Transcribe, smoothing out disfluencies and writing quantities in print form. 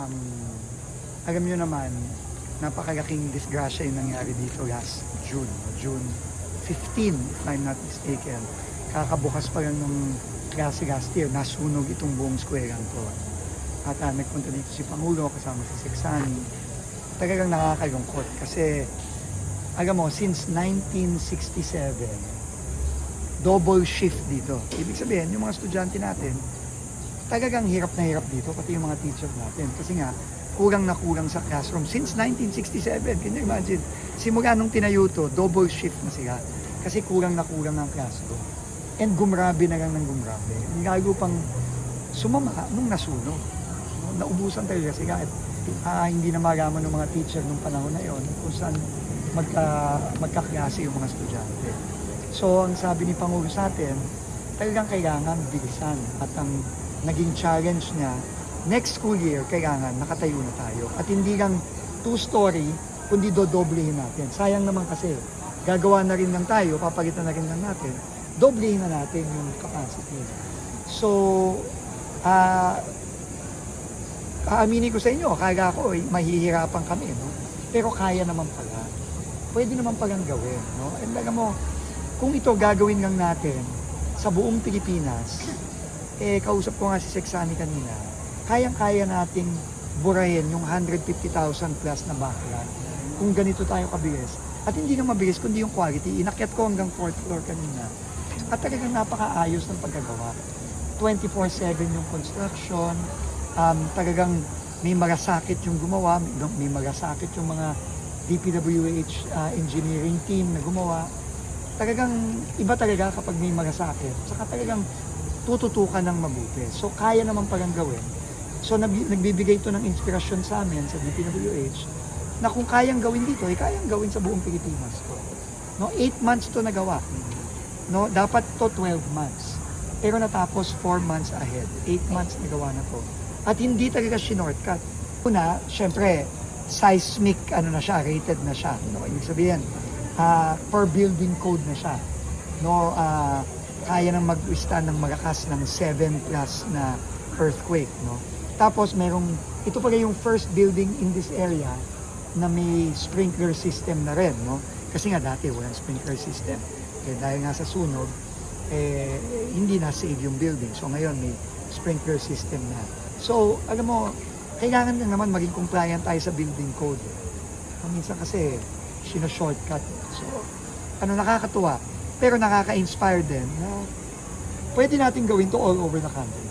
um, alam nyo naman, napakalaking disgrasya yung nangyari dito last June 15, if I'm not mistaken. Kakabukas pa lang nung klase last year, nasunog itong buong squarean to. At nagpunta dito si Pangulo kasama si Seksani. Talagang nakakalungkot kasi alam mo, since 1967, double shift dito. Ibig sabihin, yung mga estudyante natin, talagang hirap na hirap dito, pati yung mga teacher natin. Kasi nga, kulang na kulang sa classroom. Since 1967, can you imagine? Simula nung tinayo to, double shift na sila. Kasi kulang na kulang ang classroom. And gumrabe na lang ng gumrabe. Lalo pang sumama nung nasunog. Naubusan talaga sila. At hindi na malaman ng mga teacher nung panahon na yon kung saan magkaklase yung mga estudyante. So, ang sabi ni Pangulo sa atin, talagang kailangan bilisan. At ang naging challenge niya, next school year, kailangan nakatayo na tayo. At hindi lang two-story, kundi dodoblehin natin. Sayang naman kasi, gagawa na rin lang tayo, papalitan na rin lang natin, doblehin na natin yung capacity. So, aaminin ko sa inyo, akala ko, mahihirapan kami, no? Pero kaya naman pala. Pwede naman palang gawin, no? And alam mo, kung ito gagawin lang natin sa buong Pilipinas, kausap ko nga si Seksani kanina, kayang-kaya nating burahin yung 150,000 plus na backlog kung ganito tayo kabilis. At hindi na mabilis, kundi yung quality. Inakyat ko hanggang 4th floor kanina. At talagang napakaayos ng pagkagawa. 24/7 yung construction, talagang may malasakit yung gumawa, may malasakit yung mga DPWH engineering team na gumawa. Talagang iba talaga kapag may malasakit. Saka talagang tututukan ng mabuti. So kaya naman palang gawin. So nagbibigay ito ng inspirasyon sa amin sa DPWH na kung kayang gawin dito, kayang gawin sa buong Pilipinas to. No, 8 months to nagawa. No, dapat to 12 months. Pero natapos 4 months ahead. 8 months nagawa na to. At hindi talaga shortcut. Una, syempre, seismic na siya, rated na siya. No, ibig sabihin, per building code na siya. No, kaya nang mag-withstand ng malakas ng 7 plus na earthquake, no. Tapos ito pala yung first building in this area na may sprinkler system na rin, no? Kasi nga dati walang sprinkler system. Dahil nga sa sunog, hindi na-save yung building. So ngayon may sprinkler system na. So, alam mo, kailangan lang naman maging compliant tayo sa building code. Minsan kasi, shortcut. So, nakakatuwa. Pero nakaka-inspire din na pwede natin gawin to all over the country.